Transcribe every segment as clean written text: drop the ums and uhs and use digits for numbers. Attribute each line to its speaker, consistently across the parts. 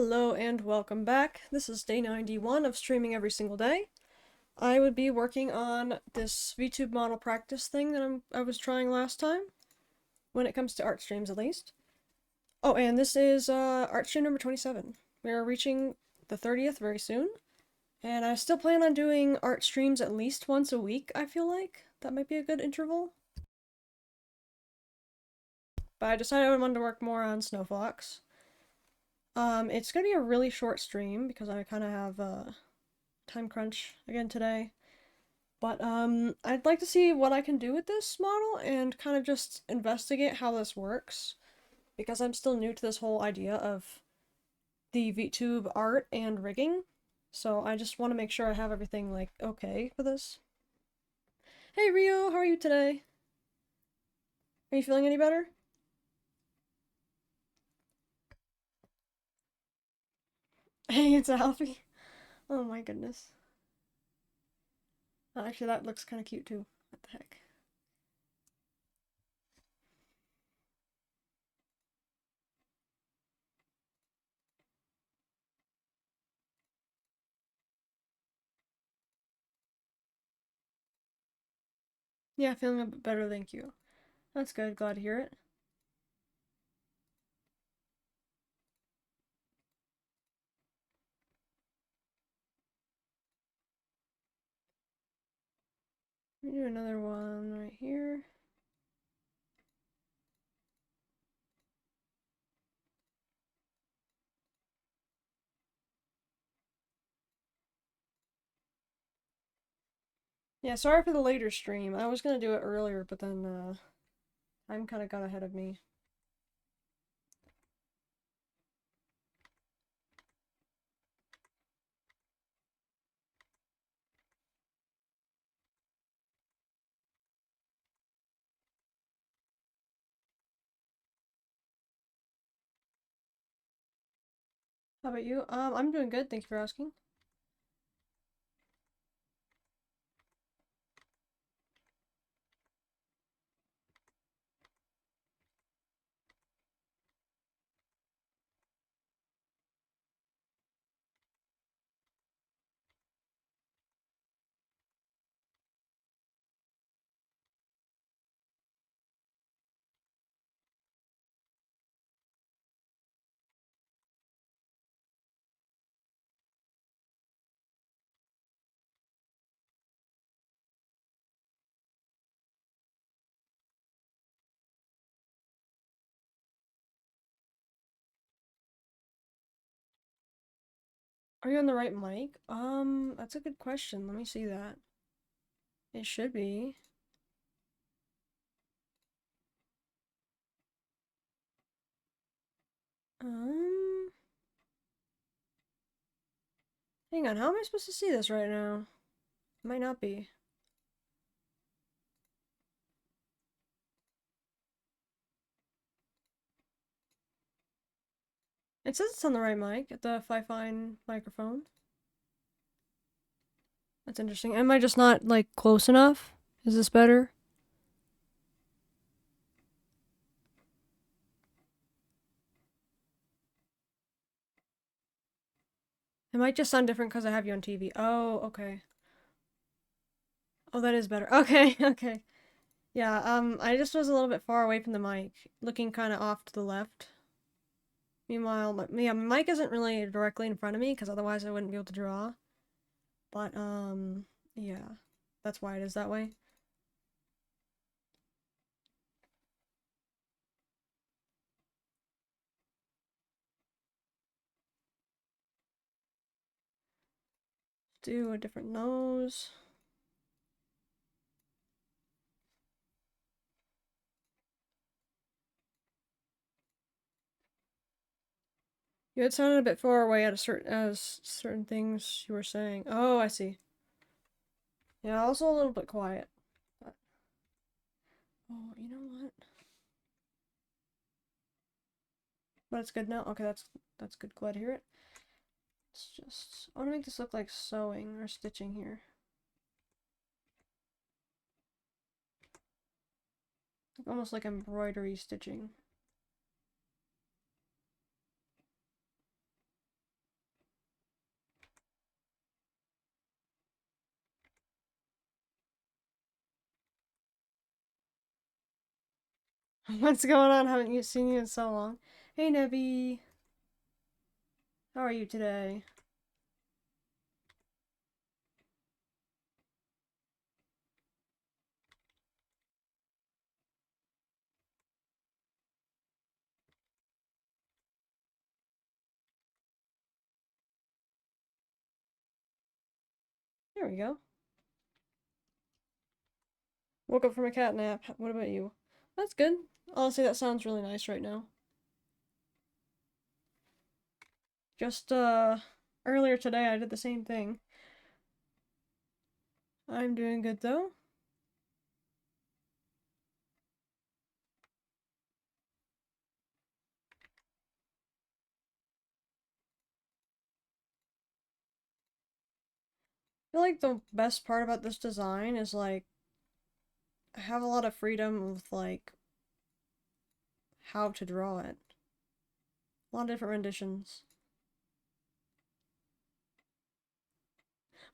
Speaker 1: Hello and welcome back. This is day 91 of streaming every single day. I would be working on this VTube model practice thing that I was trying last time, when it comes to art streams at least. Oh, and this is art stream number 27. We are reaching the 30th very soon, and I still plan on doing art streams at least once a week, I feel like. That might be a good interval. But I decided I wanted to work more on Snowfox. It's gonna be a really short stream because I kind of have a time crunch again today. But I'd like to see what I can do with this model and kind of just investigate how this works because I'm still new to this whole idea of the VTube art and rigging. So I just want to make sure I have everything like okay for this. Hey Rio, how are you today? Are you feeling any better? Hey, it's Alfie. Oh my goodness. Actually, that looks kind of cute too. What the heck? Yeah, feeling a bit better, thank you. That's good, glad to hear it. Let me do another one right here. Yeah, sorry for the later stream. I was gonna do it earlier, but then, time kinda got ahead of me. How about you? I'm doing good, thank you for asking. Are you on the right mic? That's a good question. Let me see that. It should be. Um, hang on, how am I supposed to see this right now? Might not be. It says it's on the right mic, at the Fifine microphone. That's interesting. Am I just not, like, close enough? Is this better? It might just sound different because I have you on TV. Oh, okay. Oh, that is better. Okay, okay. Yeah, I just was a little bit far away from the mic, looking kind of off to the left. Meanwhile, my mic isn't really directly in front of me, because otherwise I wouldn't be able to draw. But, yeah. That's why it is that way. Do a different nose. You had sounded a bit far away at certain things you were saying. Oh, I see. Yeah, also a little bit quiet. But... Oh, you know what? But it's good now. Okay, that's good. Glad to hear it. It's just I want to make this look like sewing or stitching here. Almost like embroidery stitching. What's going on? Haven't you seen you in so long? Hey, Nebby. How are you today? There we go. Woke up from a cat nap. What about you? That's good. Honestly, that sounds really nice right now. Just, earlier today I did the same thing. I'm doing good though. I feel like the best part about this design is like I have a lot of freedom with like how to draw it. A lot of different renditions.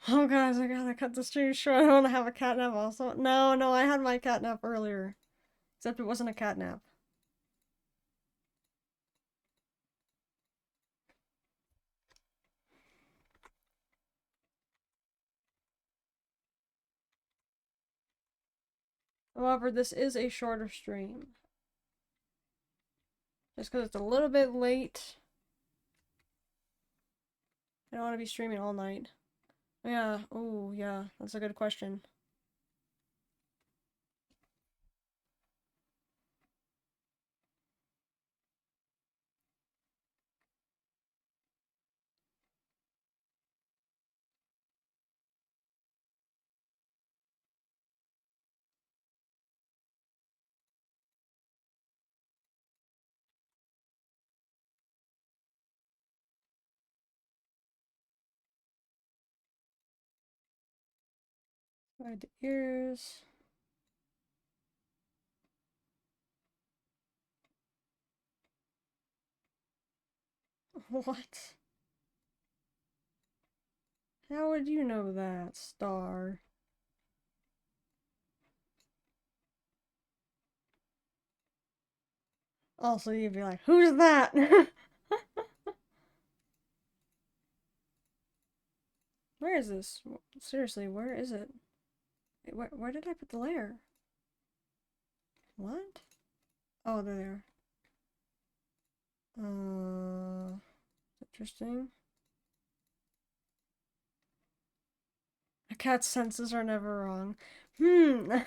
Speaker 1: Oh guys, I gotta cut the stream short. I don't want to have a catnap also. No, no, I had my catnap earlier. Except it wasn't a catnap. However, this is a shorter stream. Just because it's a little bit late. I don't want to be streaming all night. Yeah, oh yeah, that's a good question. Right, the ears. What? How would you know that, Star? Also, you'd be like, who's that? Where is this? Seriously, where is it? Where did I put the layer? What? Oh, there they are. Interesting. A cat's senses are never wrong. Hmm.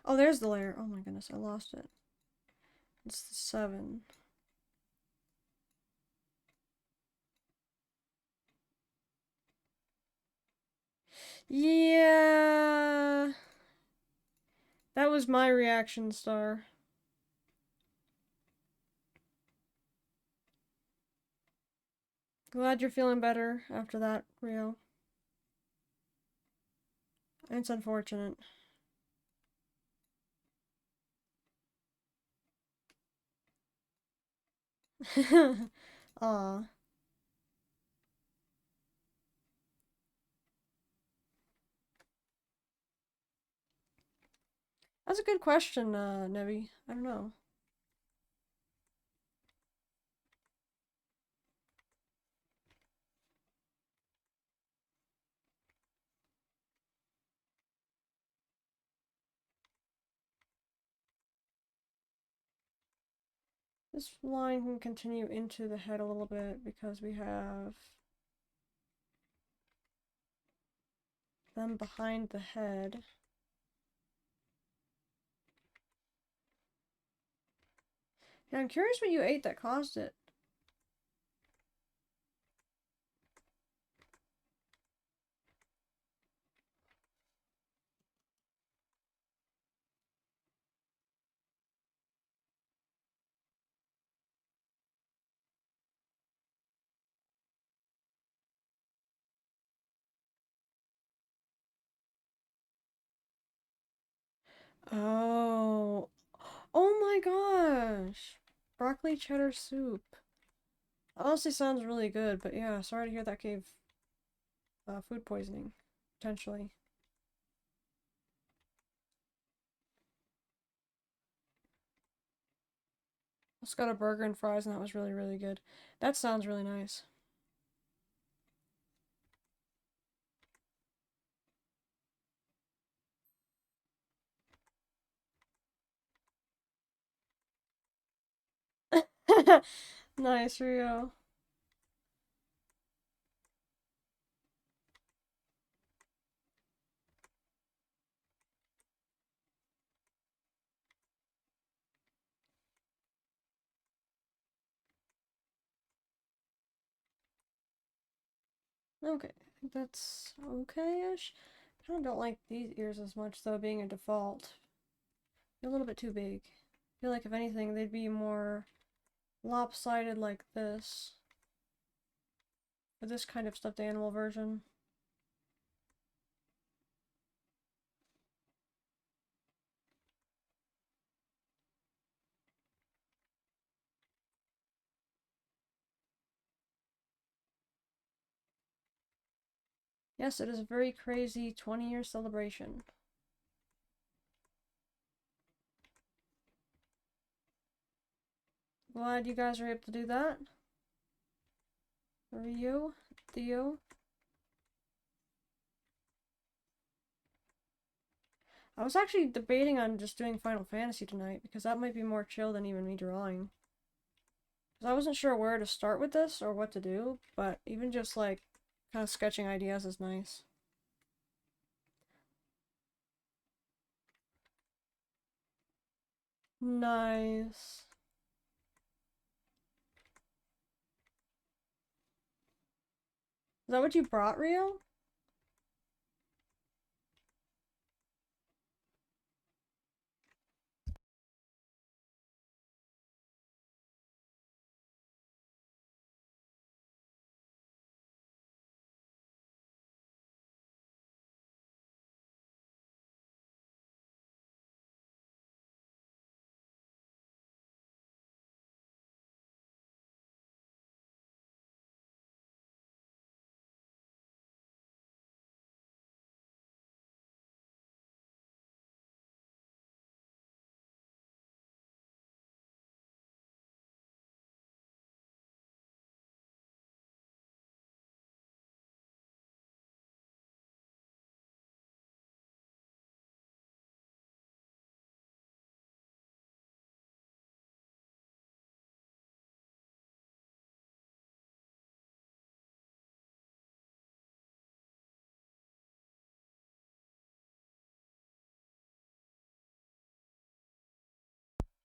Speaker 1: Oh, there's the layer. Oh my goodness, I lost it. It's the 7. Yeah. That was my reaction, Star. Glad you're feeling better after that, Rio. It's unfortunate. Aw. That's a good question, Nevi. I don't know. This line can continue into the head a little bit because we have them behind the head. Yeah, I'm curious what you ate that caused it. Oh. Oh my gosh. Broccoli cheddar soup. Honestly sounds really good, but yeah, sorry to hear that gave food poisoning, potentially. Just got a burger and fries, and that was really, really good. That sounds really nice. Nice, Rio. Okay, I think that's okay-ish. I kind of don't like these ears as much, though, being a default. They're a little bit too big. I feel like, if anything, they'd be more lopsided like this. For this kind of stuffed animal version. Yes, it is a very crazy 20-year celebration. Glad you guys are able to do that. Rio, Theo. I was actually debating on just doing Final Fantasy tonight, because that might be more chill than even me drawing. Because I wasn't sure where to start with this or what to do, but even just like kind of sketching ideas is nice. Nice. Is that what you brought, Rio?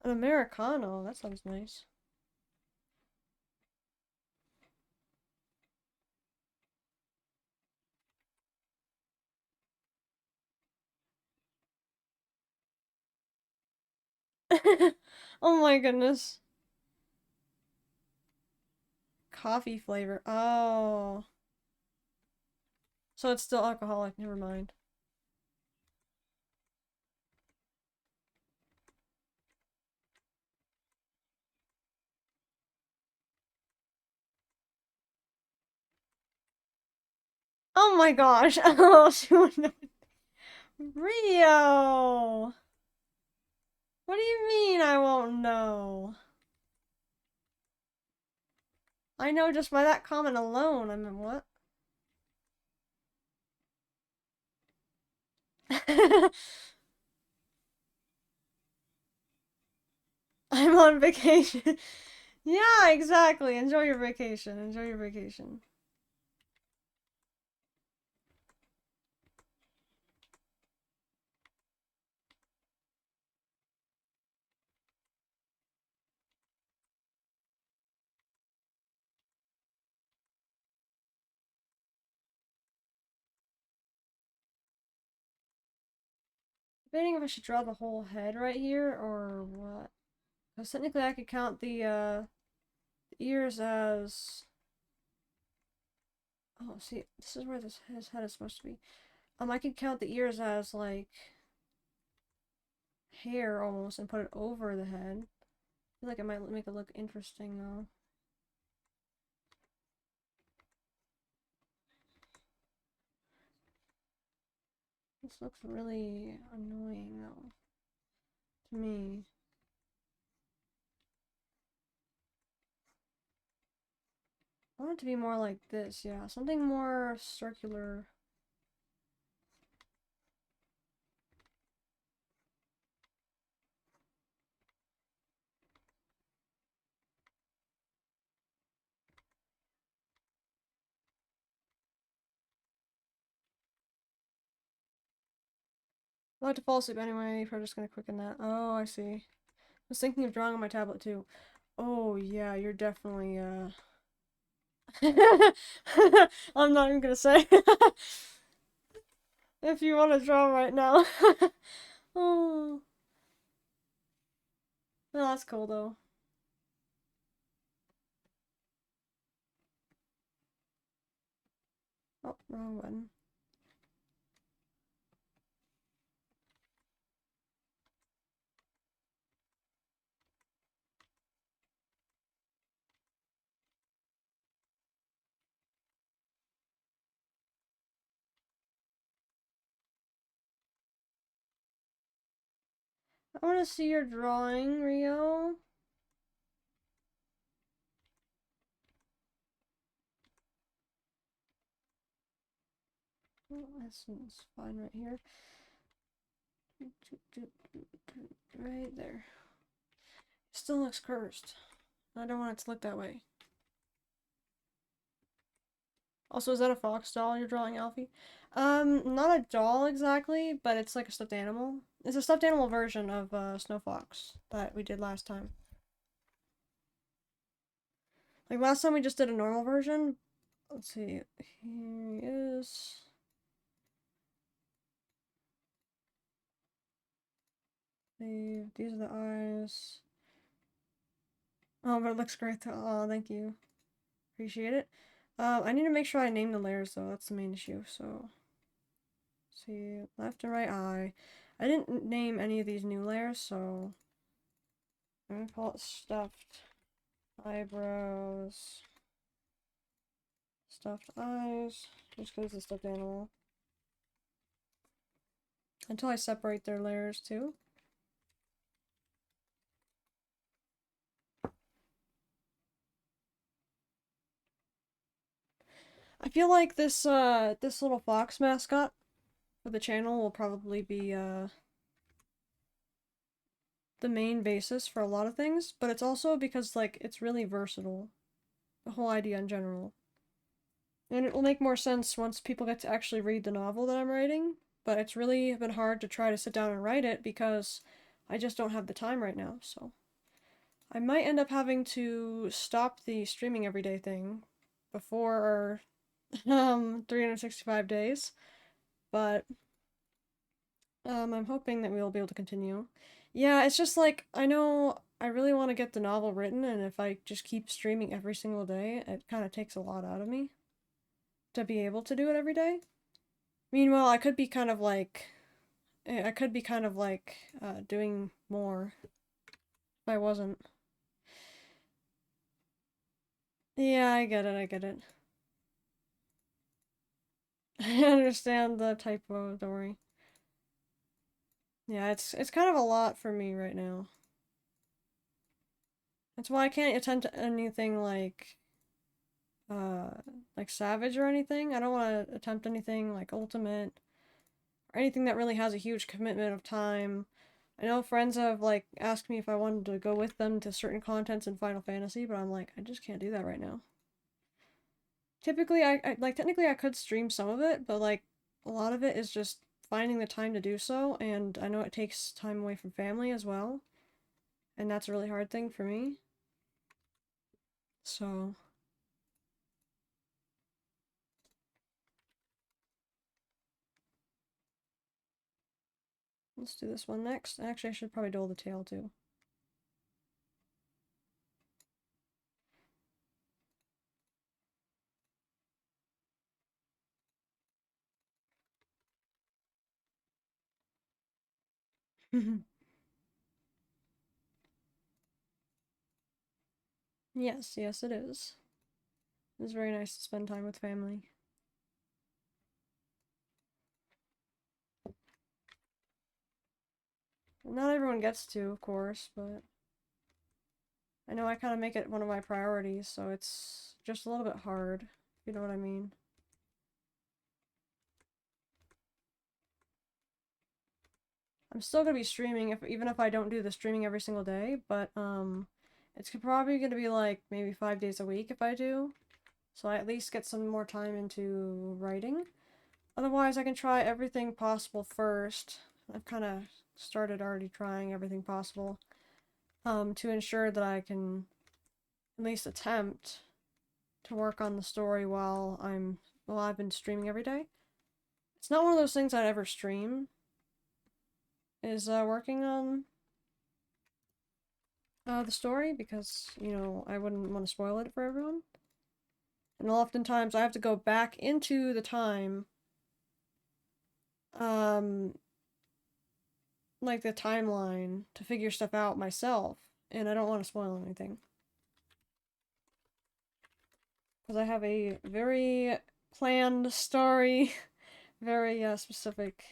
Speaker 1: An Americano, that sounds nice. Oh my goodness. Coffee flavor. Oh. So it's still alcoholic, never mind. Oh my gosh. Oh, she would know. Rio! What do you mean I won't know? I know just by that comment alone. I mean, what? I'm on vacation. Yeah, exactly. Enjoy your vacation. Enjoy your vacation. Debating if I should draw the whole head right here or what. Because technically I could count the ears as... Oh, see, this is where his head is supposed to be. I could count the ears as, like, hair almost and put it over the head. I feel like it might make it look interesting, though. This looks really annoying though, to me. I want it to be more like this, yeah. Something more circular. I'll have to fall asleep anyway if we're just gonna quicken that. Oh, I see. I was thinking of drawing on my tablet too. Oh, yeah, you're definitely, I'm not even gonna say. If you want to draw right now. Oh. No, that's cool though. Oh, wrong one. I want to see your drawing, Rio. Oh, this one's fine right here. Right there. Still looks cursed. I don't want it to look that way. Also, is that a fox doll you're drawing, Alfie? Not a doll exactly, but it's like a stuffed animal. It's a stuffed animal version of Snow Fox that we did last time. Like last time we just did a normal version. Let's see. Here he is. These are the eyes. Oh, but it looks great though. Oh, thank you. Appreciate it. I need to make sure I name the layers though. That's the main issue. So, see, left and right eye. I didn't name any of these new layers, so I'm gonna call it stuffed eyebrows, stuffed eyes, just because it's a stuffed animal. Until I separate their layers too. I feel like this little fox mascot for the channel will probably be the main basis for a lot of things, but it's also because like it's really versatile, the whole idea in general. And it will make more sense once people get to actually read the novel that I'm writing, but it's really been hard to try to sit down and write it because I just don't have the time right now, so I might end up having to stop the streaming every day thing before 365 days, but I'm hoping that we'll be able to continue. Yeah, it's just like, I know I really want to get the novel written, and if I just keep streaming every single day, it kind of takes a lot out of me to be able to do it every day. Meanwhile, I could be kind of like, doing more if I wasn't. Yeah, I get it, I get it. I understand the typo, don't worry. Yeah, it's kind of a lot for me right now. That's why I can't attempt anything uh, like Savage or anything. I don't want to attempt anything like Ultimate or anything that really has a huge commitment of time. I know friends have like asked me if I wanted to go with them to certain contents in Final Fantasy, but I'm like, I just can't do that right now. Typically, technically I could stream some of it, but like a lot of it is just finding the time to do so, and I know it takes time away from family as well, and that's a really hard thing for me. So, let's do this one next. Actually, I should probably do all the tail too. Yes, yes it is. It's very nice to spend time with family. Not everyone gets to, of course, but I know I kind of make it one of my priorities, so it's just a little bit hard, if you know what I mean. I'm still gonna be streaming, even if I don't do the streaming every single day, but it's probably gonna be like maybe 5 days a week if I do, so I at least get some more time into writing. Otherwise, I can try everything possible first. I've kind of started already trying everything possible to ensure that I can at least attempt to work on the story while I've been streaming every day. It's not one of those things I'd ever stream, is working on the story, because, you know, I wouldn't want to spoil it for everyone. And oftentimes I have to go back into the time, like the timeline, to figure stuff out myself, and I don't want to spoil anything. Because I have a very planned story, very specific.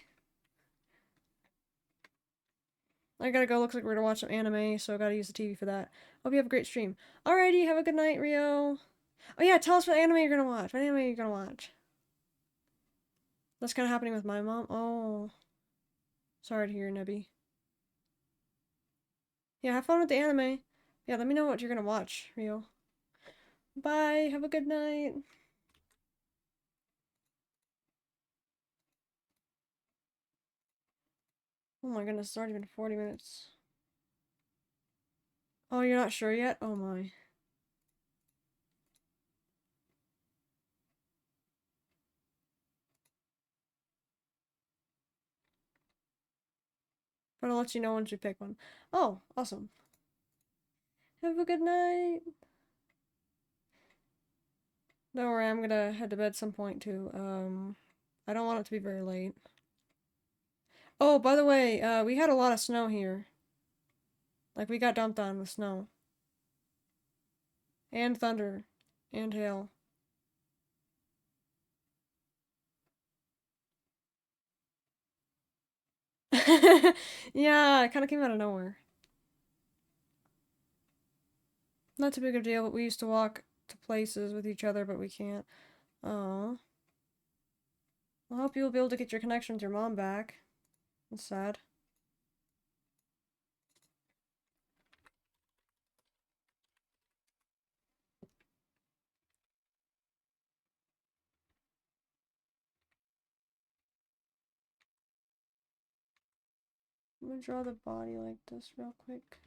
Speaker 1: I gotta go, looks like we're gonna watch some anime, so I gotta use the TV for that. Hope you have a great stream. Alrighty, have a good night, Rio. Oh yeah, tell us what anime you're gonna watch. What anime you're gonna watch? That's kind of happening with my mom. Oh. Sorry to hear, Nebby. Yeah, have fun with the anime. Yeah, let me know what you're gonna watch, Rio. Bye, have a good night. Oh my goodness, it's already been 40 minutes. Oh, you're not sure yet? Oh my. But I'll let you know once you pick one. Oh, awesome. Have a good night. Don't worry, I'm gonna head to bed some point too. I don't want it to be very late. Oh, by the way, we had a lot of snow here. Like, we got dumped on with snow. And thunder. And hail. Yeah, it kind of came out of nowhere. Not too big of a deal, but we used to walk to places with each other, but we can't. Oh. I hope you'll be able to get your connection with your mom back. It's sad. I'm gonna draw the body like this real quick.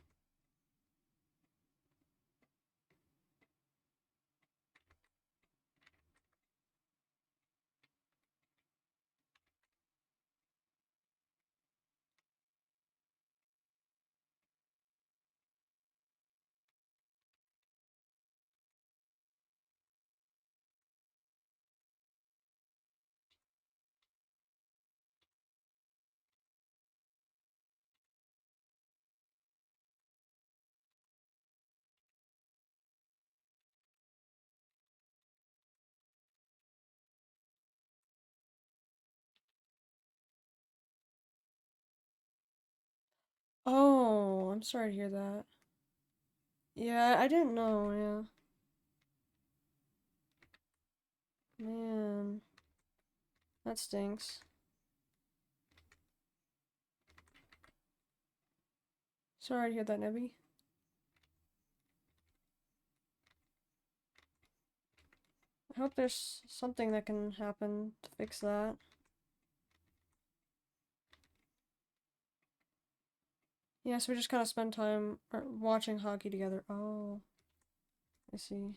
Speaker 1: Oh, I'm sorry to hear that. Yeah, I didn't know, yeah. Man. That stinks. Sorry to hear that, Nebby. I hope there's something that can happen to fix that. Yeah, so we just kind of spend time watching hockey together. Oh, I see.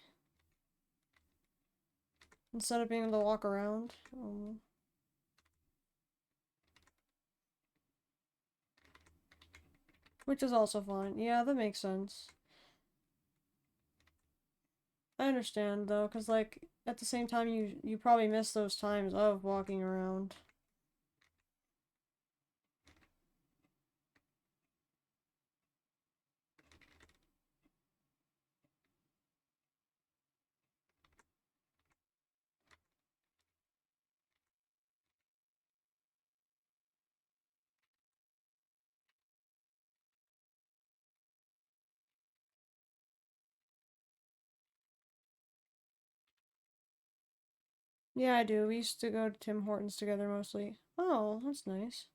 Speaker 1: Instead of being able to walk around. Oh. Which is also fine. Yeah, that makes sense. I understand though, because like at the same time you probably miss those times of walking around. Yeah, I do. We used to go to Tim Hortons together mostly. Oh, that's nice.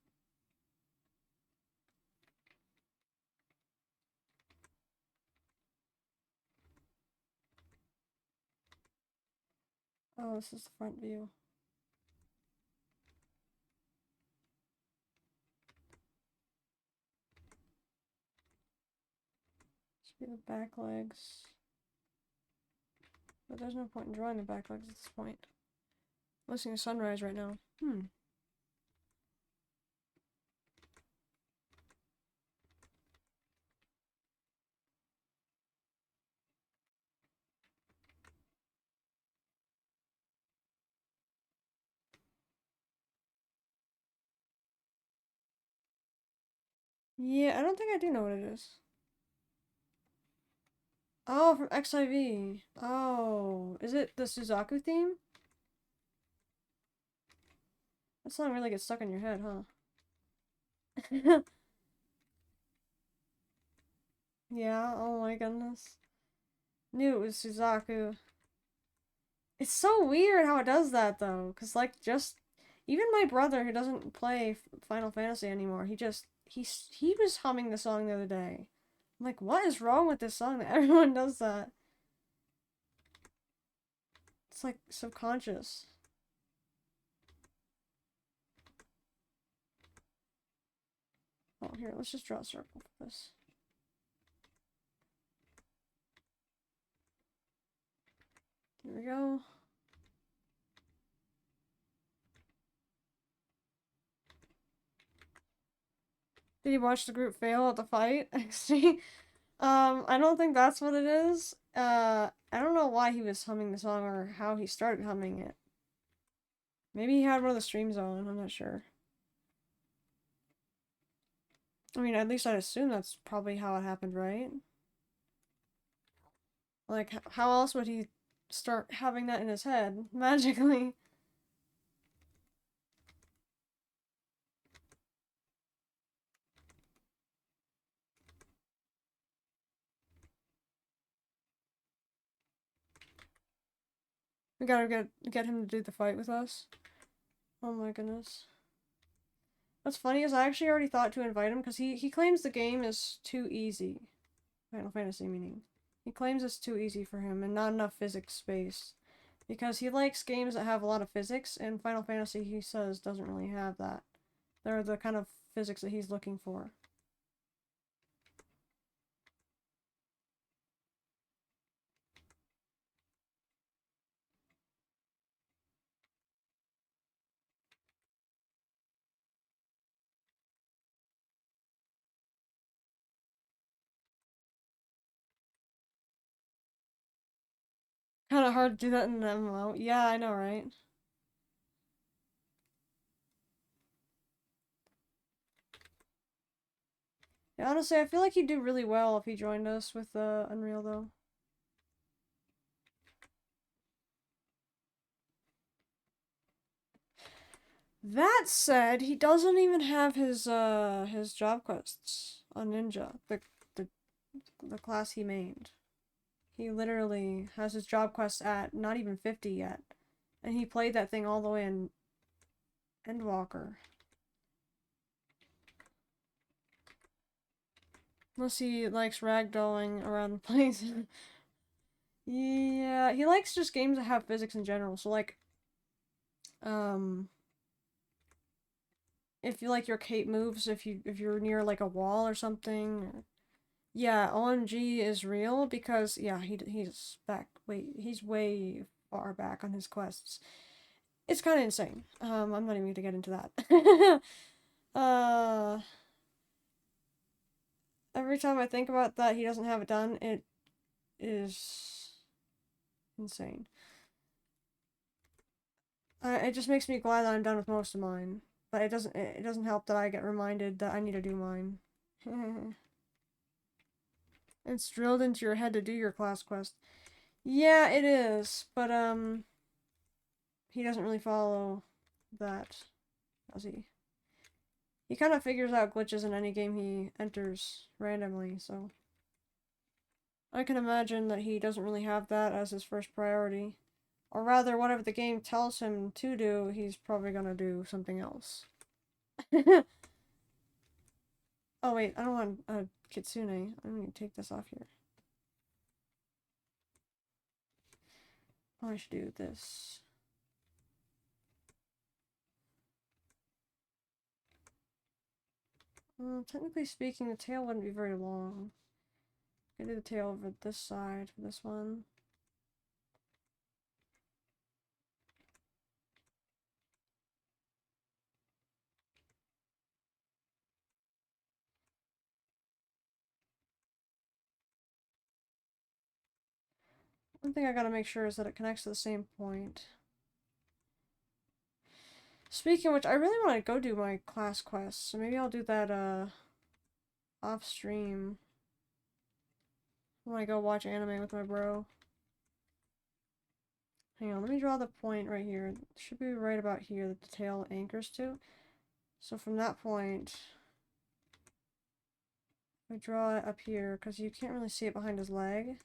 Speaker 1: Oh, this is the front view. Should be the back legs. But there's no point in drawing the back legs at this point. I'm listening to sunrise right now. Yeah, I don't think I do know what it is. Oh, from XIV. Oh, is it the Suzaku theme? That song really gets stuck in your head, huh? Yeah, oh my goodness. Knew it was Suzaku. It's so weird how it does that though, cause like just even my brother who doesn't play Final Fantasy anymore, he was humming the song the other day. I'm like, what is wrong with this song that everyone does that? It's like subconscious. Oh, here, let's just draw a circle for this. Here we go. Did you watch the group fail at the fight? Actually, I don't think that's what it is. I don't know why he was humming the song or how he started humming it. Maybe he had one of the streams on, I'm not sure. I mean, at least I'd assume that's probably how it happened, right? Like, how else would he start having that in his head, magically? We gotta get him to do the fight with us. Oh my goodness. What's funny is I actually already thought to invite him because he claims the game is too easy. Final Fantasy meaning. He claims it's too easy for him and not enough physics space. Because he likes games that have a lot of physics, and Final Fantasy, he says, doesn't really have that. They're the kind of physics that he's looking for. Kind of hard to do that in an MMO. Yeah, I know, right? Yeah, honestly, I feel like he'd do really well if he joined us with Unreal, though. That said, he doesn't even have his job quests on Ninja, the the class he made. He literally has his job quest at not even 50 yet, and he played that thing all the way in Endwalker. Unless he likes ragdolling around the place. Yeah, he likes just games that have physics in general. So like, um, if you like your cape moves, if you're near like a wall or something. Yeah, OMG is real because yeah, he's back. Wait, he's way far back on his quests. It's kind of insane. I'm not even gonna get into that. uh, every time I think about that, he doesn't have it done. It is insane. It just makes me glad that I'm done with most of mine. But it doesn't help that I get reminded that I need to do mine. It's drilled into your head to do your class quest. Yeah, it is, but he doesn't really follow that, does he? He kind of figures out glitches in any game he enters randomly, so I can imagine that he doesn't really have that as his first priority. Or rather, whatever the game tells him to do, he's probably gonna do something else. Oh wait, I don't want a kitsune. I'm gonna take this off here. Oh, I should do this. Technically speaking, the tail wouldn't be very long. I could do the tail over this side for this one. One thing I gotta make sure is that it connects to the same point. Speaking of which, I really want to go do my class quest, so maybe I'll do that, off stream. When I go watch anime with my bro. Hang on, let me draw the point right here. It should be right about here that the tail anchors to. So from that point, I draw it up here, because you can't really see it behind his leg.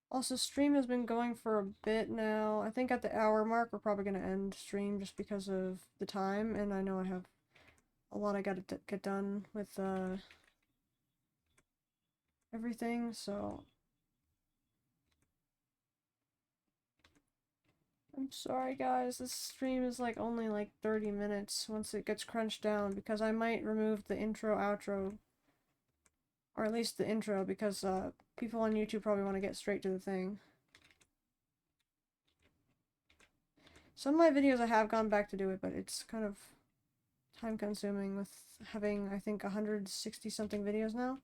Speaker 1: Also, stream has been going for a bit now. I think at the hour mark, we're probably going to end stream just because of the time, and I know I have a lot I gotta get done with, everything, so... I'm sorry guys, this stream is like only like 30 minutes once it gets crunched down, because I might remove the intro, outro, or at least the intro, because people on YouTube probably want to get straight to the thing. Some of my videos I have gone back to do it, but it's kind of time consuming with having, I think, 160 something videos now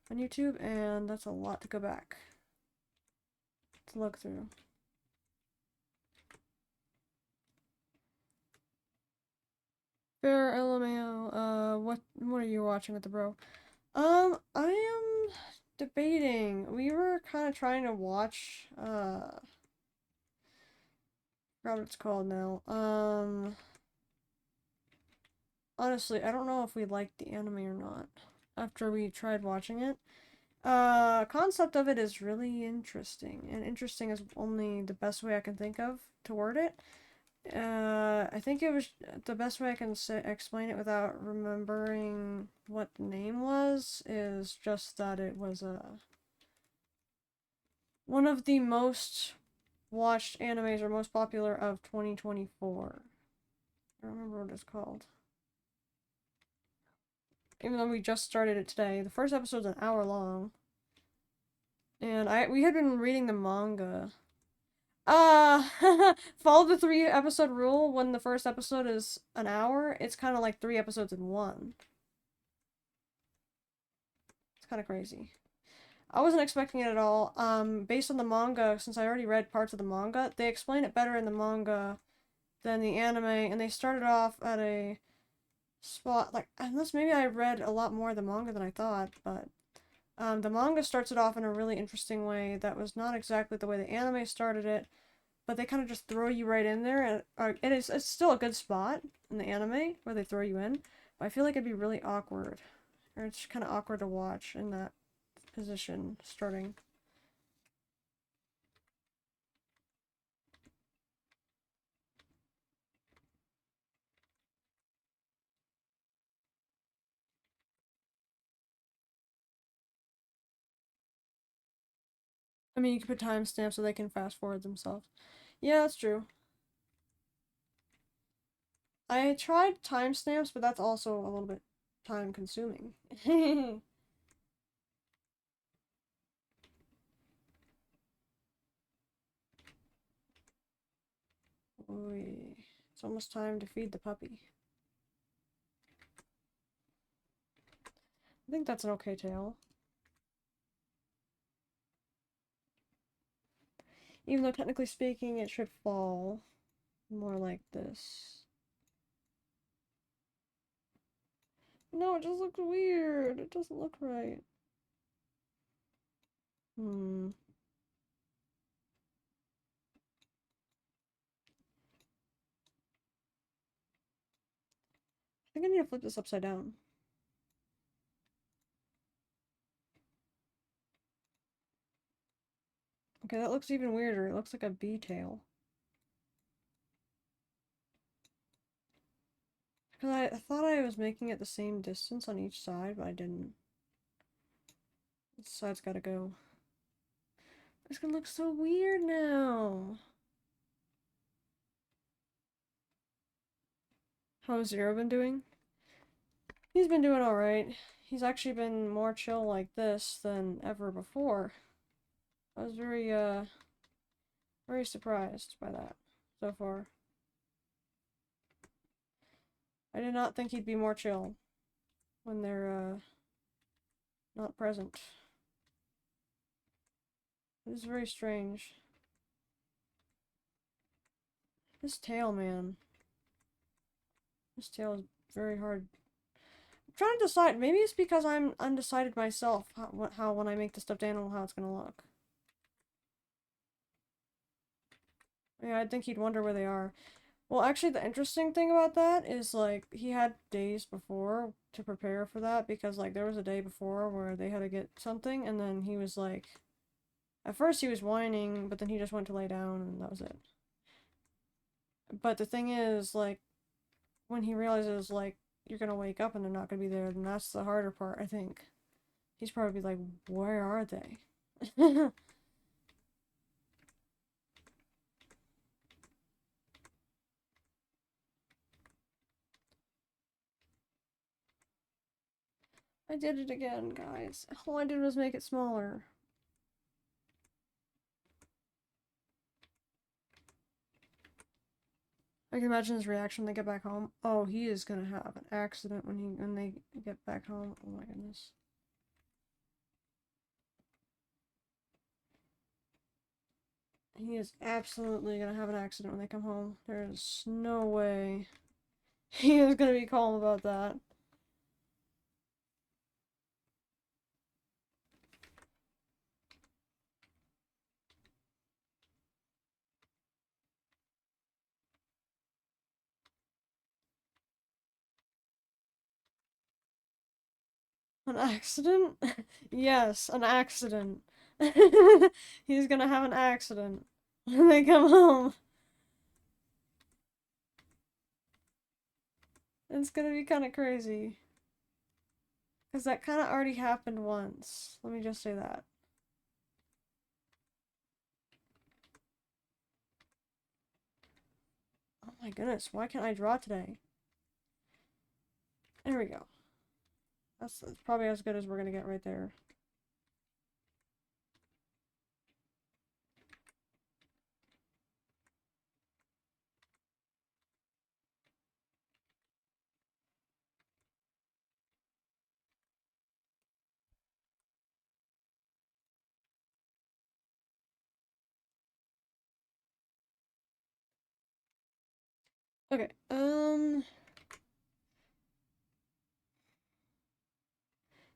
Speaker 1: on YouTube, and that's a lot to go back to look through. Fair LMAO, what are you watching with the bro? I am debating. We were kind of trying to watch, I forgot what it's called now. Honestly, I don't know if we liked the anime or not after we tried watching it. Concept of it is really interesting, and interesting is only the best way I can think of to word it. I think it was the best way I can explain it without remembering what the name was is just that it was one of the most watched animes or most popular of 2024. I don't remember what it's called. Even though we just started it today. The first episode's an hour long. And we had been reading the manga. Follow the 3-episode rule. When the first episode is an hour, it's kind of like 3 episodes in one. It's kind of crazy. I wasn't expecting it at all. Based on the manga, since I already read parts of the manga, they explain it better in the manga than the anime, and they started off at a spot, like, unless maybe I read a lot more of the manga than I thought, but the manga starts it off in a really interesting way that was not exactly the way the anime started it, but they kind of just throw you right in there, and it's still a good spot in the anime where they throw you in, but I feel like it'd be really awkward, or it's kind of awkward to watch in that position starting. I mean, you can put timestamps so they can fast forward themselves. Yeah, that's true. I tried timestamps, but that's also a little bit time consuming. Oy. It's almost time to feed the puppy. I think that's an okay tail. Even though technically speaking it should fall more like this. No, it just looks weird. It doesn't look right. Hmm. think I need to flip this upside down. Okay, that looks even weirder. It looks like a bee tail. Because I thought I was making it the same distance on each side, but I didn't. This side's gotta go. It's gonna look so weird now. How's Zero been doing? He's been doing alright. He's actually been more chill like this than ever before. I was very surprised by that so far. I did not think he'd be more chill when they're, not present. This is very strange. This tail, man. This tail is very hard. I'm trying to decide. Maybe it's because I'm undecided myself how when I make the stuffed animal, how it's gonna look. Yeah, I think he'd wonder where they are. Well, actually, the interesting thing about that is, like, he had days before to prepare for that because, like, there was a day before where they had to get something, and then he was like, at first he was whining, but then he just went to lay down, and that was it. But the thing is, like, when he realizes, like, you're gonna wake up and they're not gonna be there, then that's the harder part, I think. He's probably like, where are they? I did it again, guys. All I did was make it smaller. I can imagine his reaction when they get back home. Oh, he is gonna have an accident when they get back home. Oh my goodness. He is absolutely gonna have an accident when they come home. There's no way he is gonna be calm about that. An accident? Yes, an accident. He's gonna have an accident when they come home. It's gonna be kind of crazy. Because that kind of already happened once. Let me just say that. Oh my goodness, why can't I draw today? There we go. That's probably as good as we're gonna get right there. Okay,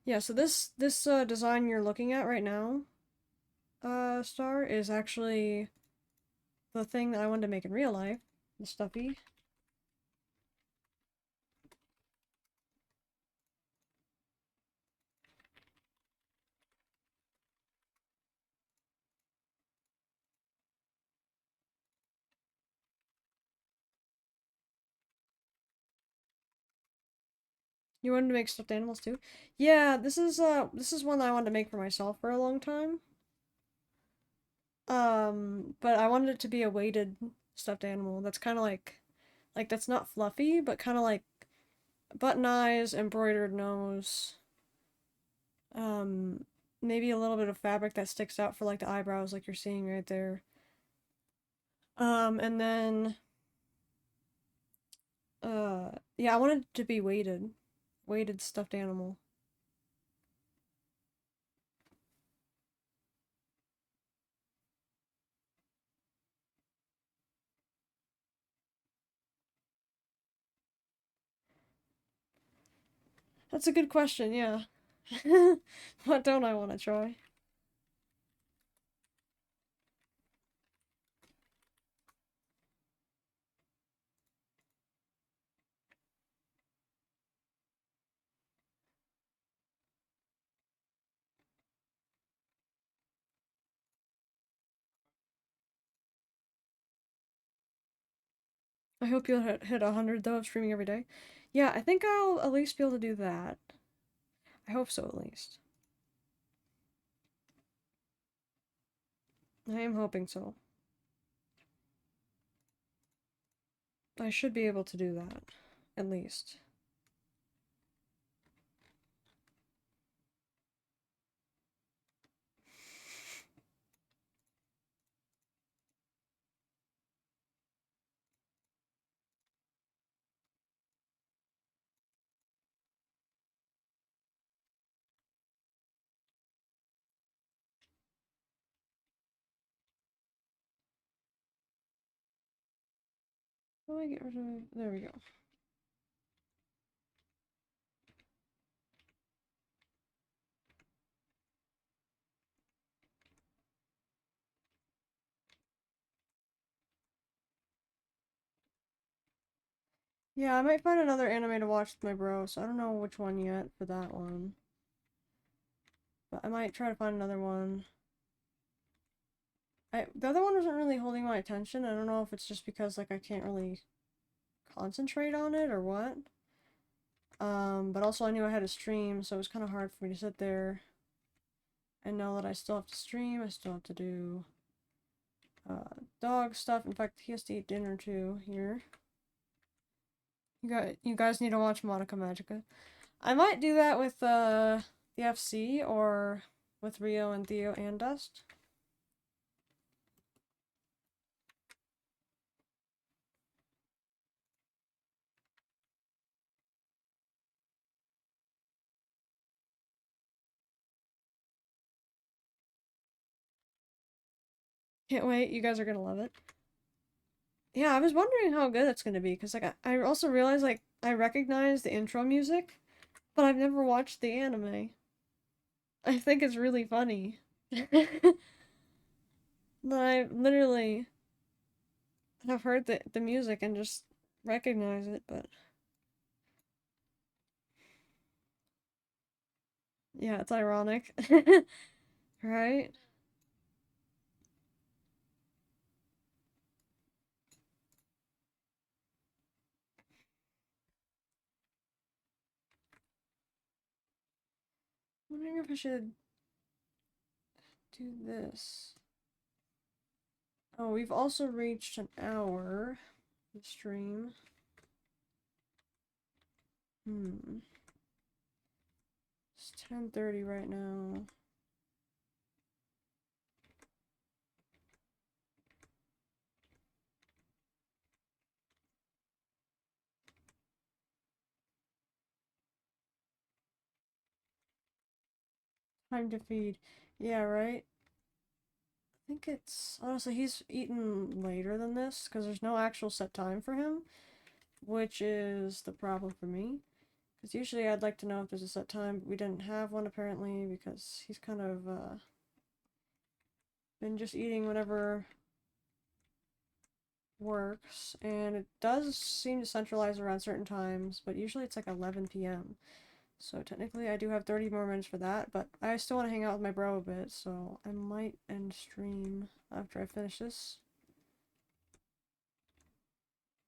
Speaker 1: yeah, so this design you're looking at right now, Star, is actually the thing that I wanted to make in real life. The stuffy. You wanted to make stuffed animals too? Yeah, this is one that I wanted to make for myself for a long time. But I wanted it to be a weighted stuffed animal that's kind of like that's not fluffy, but kind of like button eyes, embroidered nose. Um, maybe a little bit of fabric that sticks out for like the eyebrows, like you're seeing right there. And then yeah, I wanted it to be weighted stuffed animal. That's a good question, yeah. What don't I want to try? I hope you'll hit 100 though of streaming every day. Yeah, I think I'll at least be able to do that. I hope so, at least. I am hoping so. I should be able to do that, at least. How do I get rid of... There we go. Yeah, I might find another anime to watch with my bro, so I don't know which one yet for that one. But I might try to find another one. The other one wasn't really holding my attention. I don't know if it's just because, like, I can't really concentrate on it or what. But also I knew I had a stream, so it was kind of hard for me to sit there and know that I still have to stream. I still have to do dog stuff. In fact, he has to eat dinner too here. You guys need to watch Monica Magica. I might do that with the FC or with Rio and Theo and Dust. Can't wait. You guys are gonna love it. Yeah, I was wondering how good it's gonna be because like I also realized like I recognize the intro music, but I've never watched the anime. I think it's really funny. I literally have heard the music and just recognize it, but yeah, it's ironic. Right? I'm wondering if I should do this. Oh, we've also reached an hour of stream. It's 10:30 right now. Time to feed. Yeah, right? I think it's... Honestly, he's eaten later than this, because there's no actual set time for him, which is the problem for me. Because usually I'd like to know if there's a set time, but we didn't have one apparently, because he's kind of, been just eating whatever works, and it does seem to centralize around certain times, but usually it's like 11 p.m. So technically I do have 30 more minutes for that, but I still want to hang out with my bro a bit, so I might end stream after I finish this.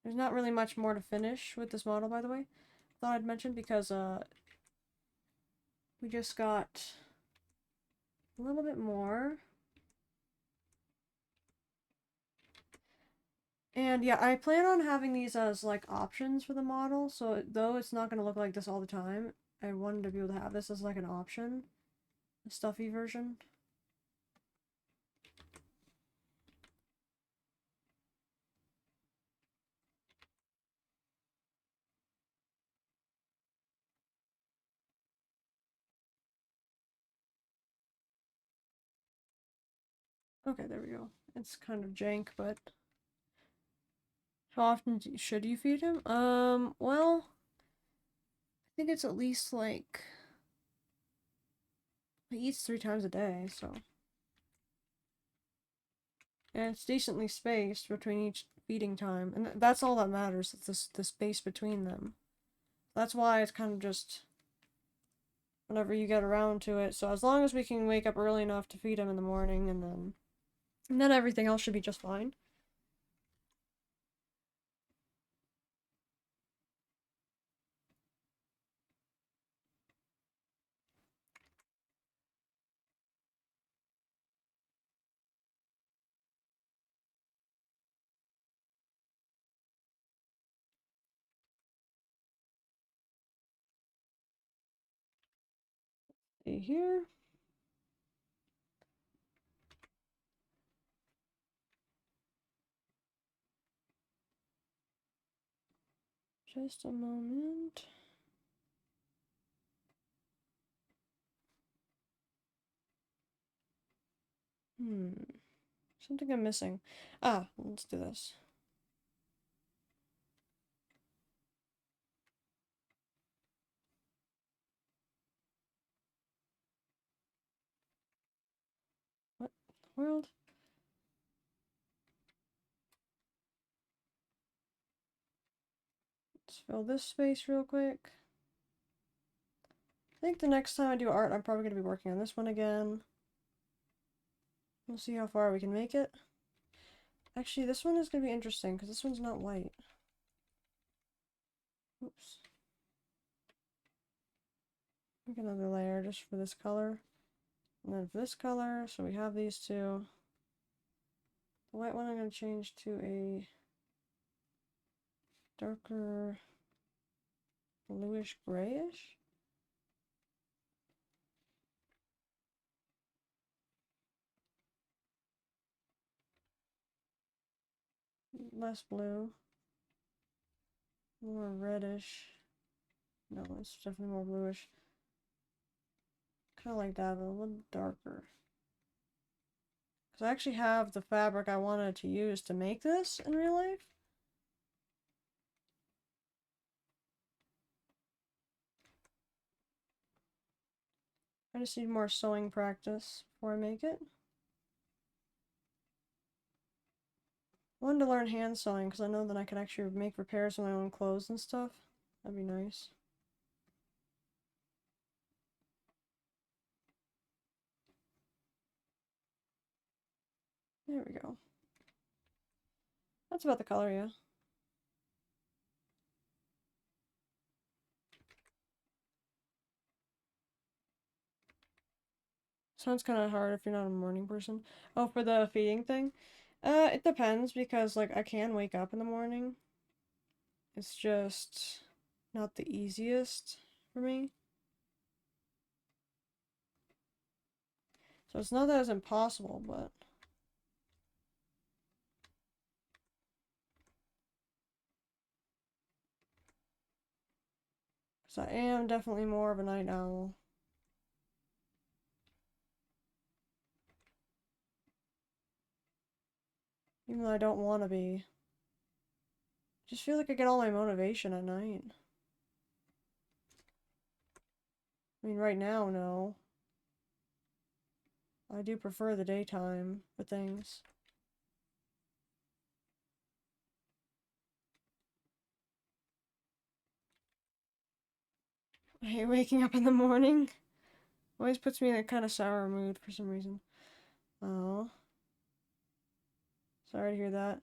Speaker 1: There's not really much more to finish with this model, by the way. Thought I'd mention because we just got a little bit more. And yeah, I plan on having these as like options for the model, so though it's not going to look like this all the time, I wanted to be able to have this as like an option, a stuffy version. Okay, there we go. It's kind of jank, but how often should you feed him? Well, I think it's at least like he eats 3 times a day, so. And it's decently spaced between each feeding time, and that's all that matters, it's the space between them. That's why it's kind of just whenever you get around to it, so as long as we can wake up early enough to feed him in the morning, and then everything else should be just fine. See here. Just a moment. Something I'm missing. Ah, let's do this. What the world? Let's fill this space real quick. I think the next time I do art, I'm probably going to be working on this one again. We'll see how far we can make it. Actually, this one is going to be interesting because this one's not white. Oops. Make another layer just for this color. And then for this color, so we have these two. The white one I'm going to change to a darker bluish grayish. Less blue. More reddish. No, it's definitely more bluish. Kind of like that, but a little darker. Because I actually have the fabric I wanted to use to make this in real life. I just need more sewing practice before I make it. I wanted to learn hand sewing because I know that I can actually make repairs on my own clothes and stuff. That'd be nice. There we go. That's about the color, yeah. Sounds kind of hard if you're not a morning person. Oh, for the feeding thing? It depends because, like, I can wake up in the morning. It's just not the easiest for me. So it's not that it's impossible, but... Because I am definitely more of a night owl. Even though I don't want to be. I just feel like I get all my motivation at night. I mean, right now, no. I do prefer the daytime for things. I hate waking up in the morning. Always puts me in a kind of sour mood for some reason. Oh. Sorry to hear that.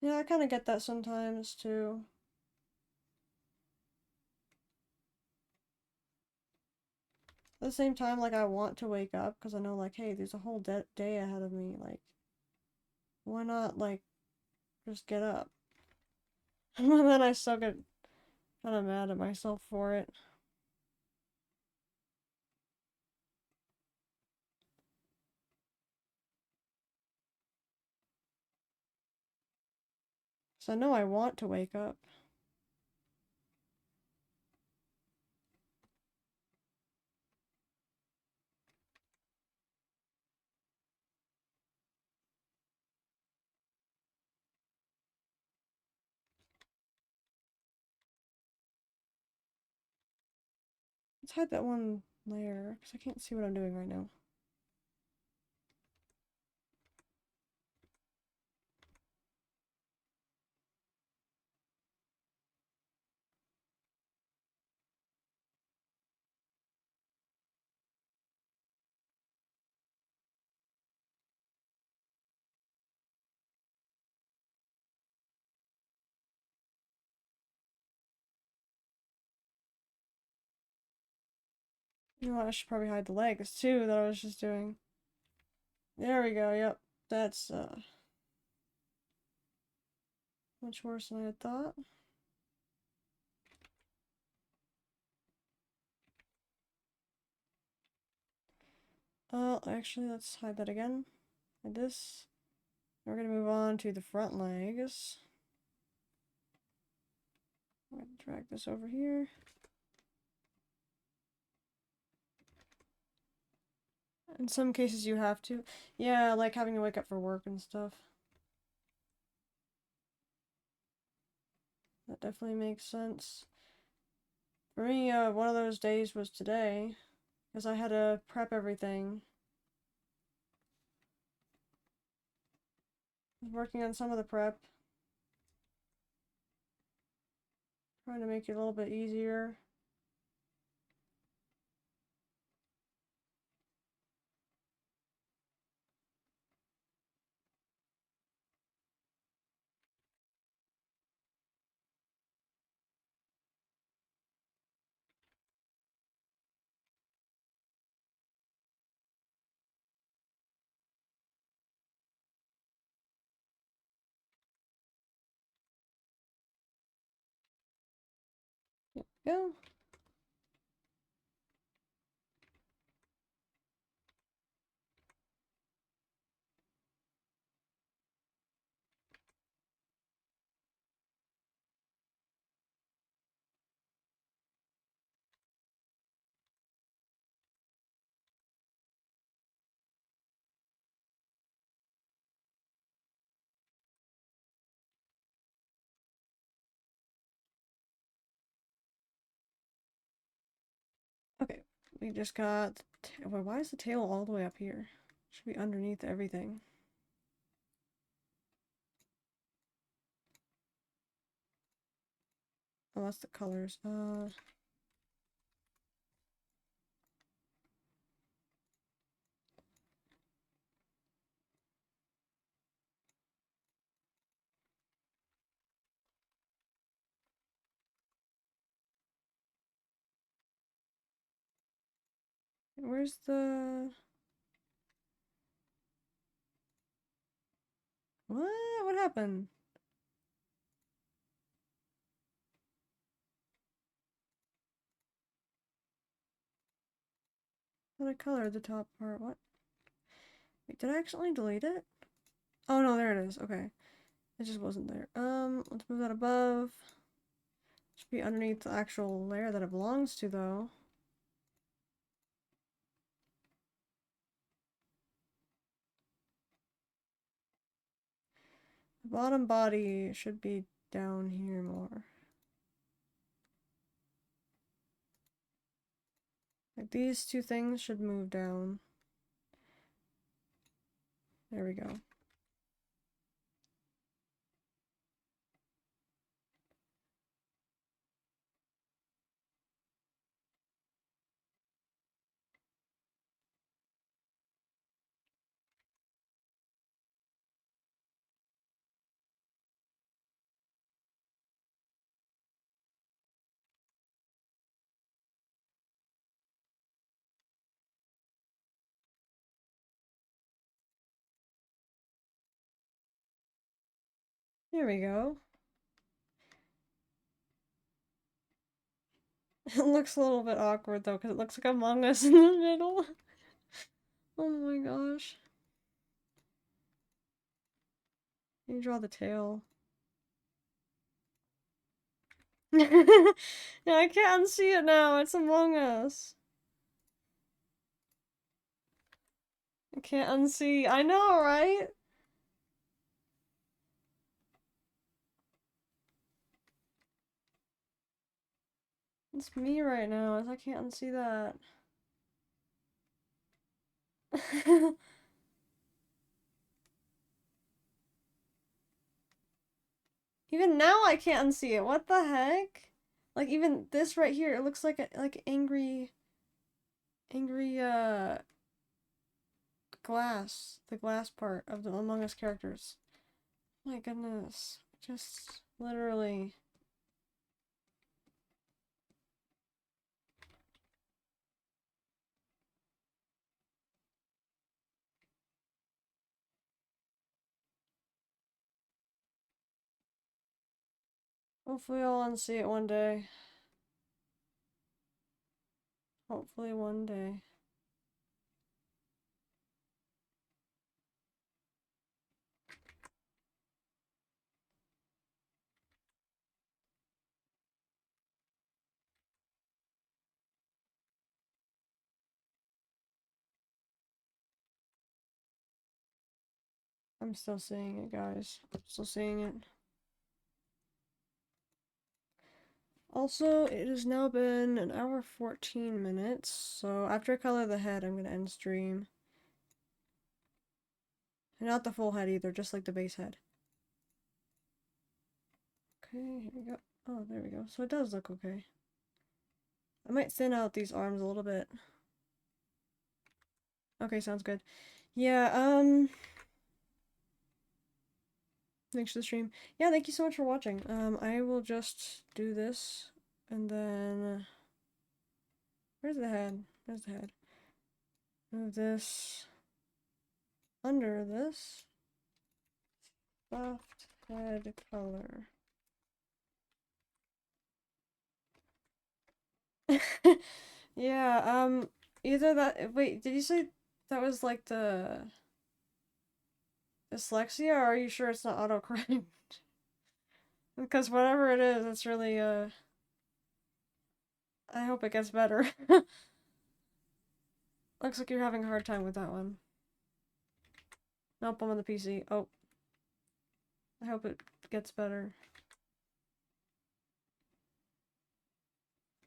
Speaker 1: Yeah, I kind of get that sometimes, too. At the same time, like, I want to wake up because I know, like, hey, there's a whole day ahead of me. Like, why not, like, just get up? And then I still get kind of mad at myself for it. So I know I want to wake up. Let's hide that one layer because I can't see what I'm doing right now. You know what? I should probably hide the legs too that I was just doing. There we go, yep. That's much worse than I had thought. Actually, let's hide that again. Like this. We're gonna move on to the front legs. I'm gonna drag this over here. In some cases you have to. Yeah, like having to wake up for work and stuff. That definitely makes sense. For me, one of those days was today, because I had to prep everything. I was working on some of the prep. Trying to make it a little bit easier. There we go. Okay, we just got. Wait, why is the tail all the way up here? Should be underneath everything. Oh, that's the colors. Where's the... What? What happened? What I colored the top part? What? Wait, did I accidentally delete it? Oh no, there it is. Okay. It just wasn't there. Let's move that above. Should be underneath the actual layer that it belongs to, though. The bottom body should be down here more. Like these two things should move down. There we go. There we go. It looks a little bit awkward though, because it looks like Among Us in the middle. Oh my gosh. You draw the tail. Yeah, I can't unsee it now. It's Among Us. I can't unsee. I know, right? It's me right now, as I can't unsee that. Even now I can't unsee it. What the heck? Like even this right here, it looks like a angry glass, the glass part of the Among Us characters. My goodness. Just literally. Hopefully I'll unsee it one day. Hopefully one day. I'm still seeing it, guys. I'm still seeing it. Also, it has now been an hour 14 minutes, so after I color the head, I'm gonna end stream. And not the full head either, just like the base head. Okay, here we go. Oh, there we go. So it does look okay. I might thin out these arms a little bit. Okay, sounds good. Yeah, thanks for the stream. Yeah, thank you so much for watching. I will just do this, and then... Where's the head? Where's the head? Move this under this. Soft head color. Yeah, either that... Wait, did you say that was like the... dyslexia, or are you sure it's not autocorrect? Because whatever it is, it's really, I hope it gets better. Looks like you're having a hard time with that one. Nope, I'm on the PC. Oh. I hope it gets better.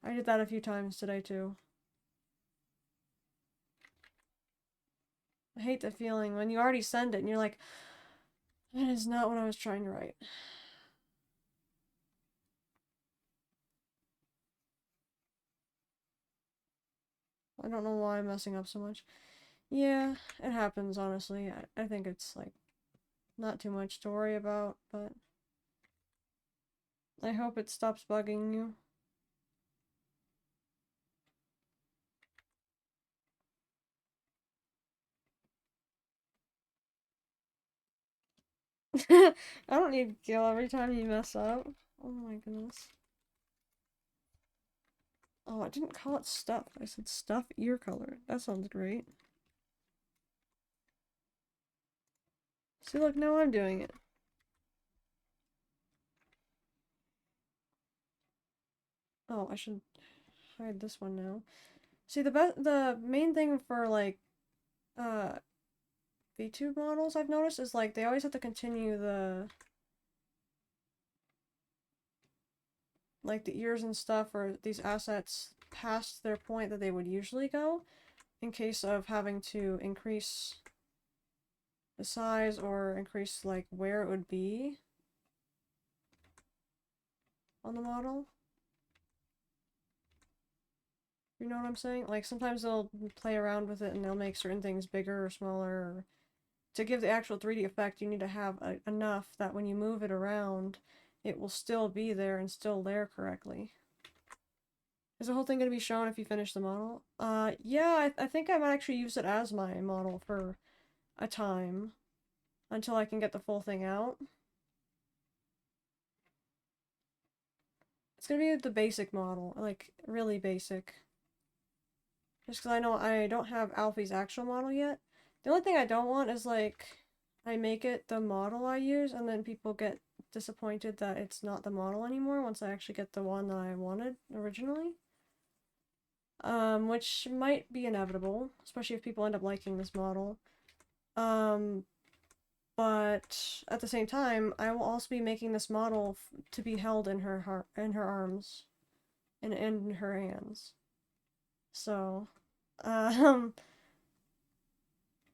Speaker 1: I did that a few times today, too. I hate the feeling when you already send it and you're like, that is not what I was trying to write. I don't know why I'm messing up so much. Yeah, it happens, honestly. I think it's, like, not too much to worry about, but I hope it stops bugging you. I don't need gil every time you mess up. Oh my goodness. Oh, I didn't call it stuff. I said stuff ear color. That sounds great. See, look, now I'm doing it. Oh, I should hide this one now. See, the main thing for, like, uh, Vtube models I've noticed is, like, they always have to continue the, like, the ears and stuff, or these assets past their point that they would usually go, in case of having to increase the size or increase, like, where it would be on the model. You know what I'm saying? Like, sometimes they'll play around with it and they'll make certain things bigger or smaller. Or to give the actual 3D effect, you need to have enough that when you move it around, it will still be there and still layer correctly. Is the whole thing going to be shown if you finish the model? Yeah, I think I might actually use it as my model for a time. Until I can get the full thing out. It's going to be the basic model. Like, really basic. Just because I know I don't have Alfie's actual model yet. The only thing I don't want is, like, I make it the model I use, and then people get disappointed that it's not the model anymore once I actually get the one that I wanted originally. Which might be inevitable, especially if people end up liking this model. But at the same time, I will also be making this model to be held in her arms and in her hands. So, um,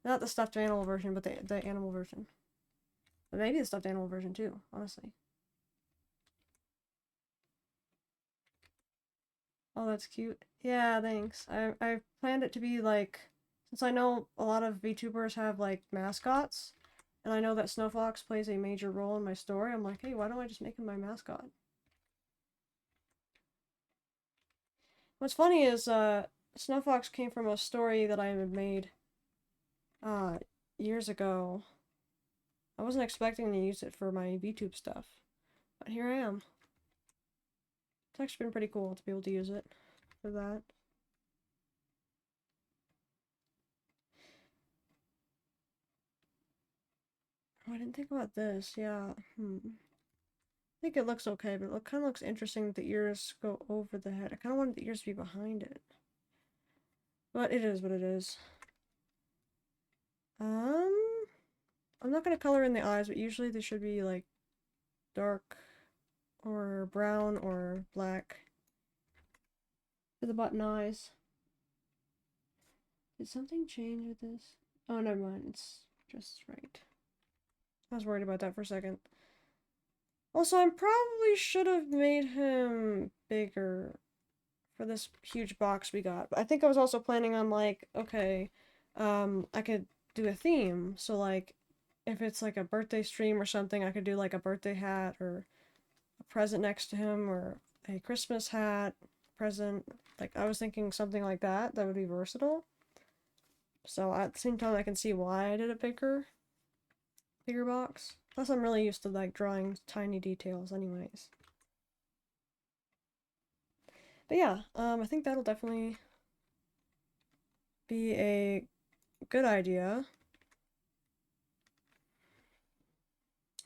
Speaker 1: not the stuffed animal version, but the animal version. But maybe the stuffed animal version too, honestly. Oh, that's cute. Yeah, thanks. I planned it to be like, since I know a lot of VTubers have like mascots, and I know that Snowfox plays a major role in my story, I'm like, hey, why don't I just make him my mascot? What's funny is, Snowfox came from a story that I had made, years ago. I wasn't expecting to use it for my VTube stuff, but here I am. It's actually been pretty cool to be able to use it for that. Oh, I didn't think about this. Yeah. I think it looks okay, but it kind of looks interesting that the ears go over the head. I kind of wanted the ears to be behind it. But it is what it is. I'm not going to color in the eyes, but usually they should be like dark or brown or black for the button eyes. Did something change with this? Oh, never mind. It's just right. I was worried about that for a second. Also, I probably should have made him bigger for this huge box we got. But I think I was also planning on like, okay, I could do a theme. So like, if it's like a birthday stream or something, I could do like a birthday hat or a present next to him or a Christmas hat, present. Like, I was thinking something like that. That would be versatile. So at the same time, I can see why I did a bigger box. Plus, I'm really used to like drawing tiny details anyways. But yeah, I think that'll definitely be a good idea.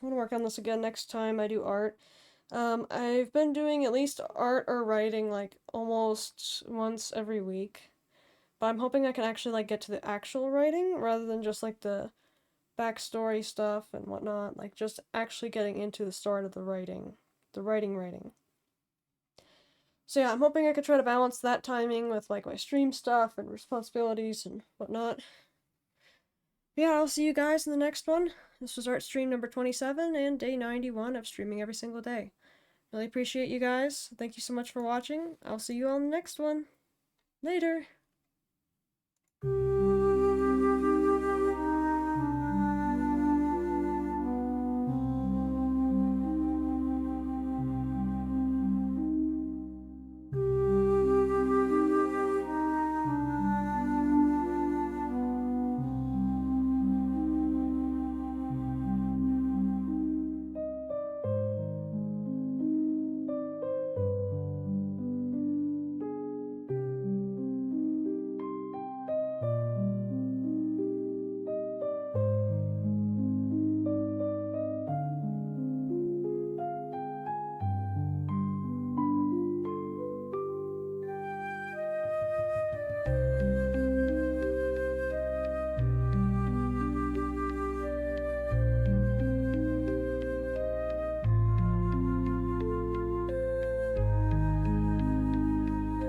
Speaker 1: I want to work on this again next time I do art. I've been doing at least art or writing like almost once every week. But I'm hoping I can actually like get to the actual writing rather than just like the backstory stuff and whatnot. Like just actually getting into the start of the writing. The writing. So yeah, I'm hoping I could try to balance that timing with like my stream stuff and responsibilities and whatnot. But yeah, I'll see you guys in the next one. This was art stream number 27 and day 91 of streaming every single day. Really appreciate you guys. Thank you so much for watching. I'll see you on the next one. Later!